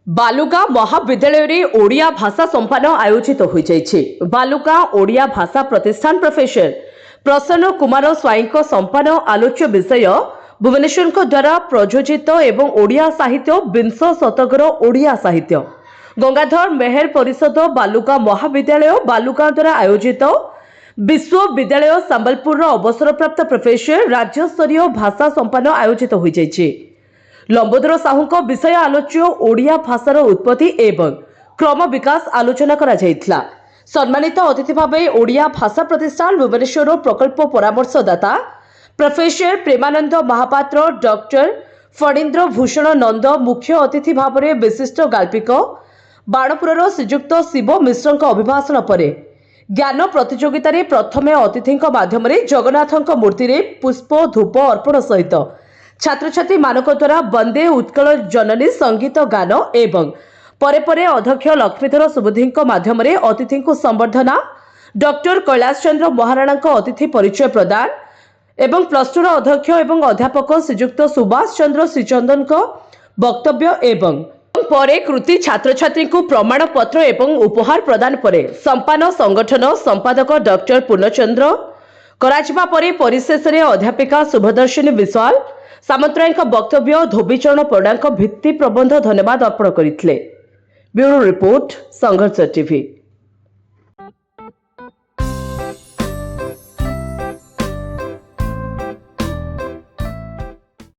बालुगाँ महाविद्यालय ओडिया भाषा संपादन आयोजित हो बालुगाँ ओडिया भाषा प्रतिष्ठान प्रोफेसर प्रसन्न कुमार स्वाई संपादन आलोच्य विषय भुवनेश्वर द्वारा प्रयोजित एवं ओडिया साहित्य विंश शतकर ओडिया साहित्य गंगाधर मेहर परिषद बालुगाँ महाविद्यालय बालुगाँ द्वारा आयोजित विश्वविद्यालय संबलपुर अवसरप्राप्त प्रोफेसर राज्यस्तरीय भाषा संपादन आयोजित हो लंबोदर साहू विषय आलोच्य ओडिया भाषार उत्पत्ति एवं क्रम विकास आलोचना करा जायथिला। सम्मानित अतिथि भाव ओडिया भाषा प्रतिष्ठान भुवनेश्वर प्रकल्प परामर्शदाता प्रोफेसर प्रेमानंद महापात्र डॉक्टर फणीन्द्र भूषण नंद मुख्य अतिथि भाव विशिष्ट गाल्पिक बाणपुर श्रीजुक्त शिव मिश्र अभिभाषण पर ज्ञान प्रतियोगिता प्रथम अतिथि माध्यम जगन्नाथ मूर्ति पुष्प धूप अर्पण सहित छात्र छात्री मानक द्वारा वंदे उत्कल जननी संगीत गान एवं परे परे अध्यक्ष लक्ष्मीधर सुबुद्धि माध्यम अतिथि को संबर्धना डॉक्टर कैलाश चंद्र महाराणा अतिथि परिचय प्रदान एवं प्लस टू अध्यक्ष एवं अध्यापक श्रीजुक्त सुभाष चंद्र श्रीचंदन वक्तव्य एवं परे कृति छात्र छात्री को प्रमाण पत्र एवं उपहार प्रदान पर संपादन संगठन संपादक डॉक्टर पूर्णचंद्र कराजिबा परे परिशेष अध्यापिका शुभदर्शिनी विश्वाल सामंतराय वक्तव्य धोबीचरण पड़ा भित्ति प्रबंध धन्यवाद अर्पण करते। ब्यूरो रिपोर्ट संघर्ष टीवी।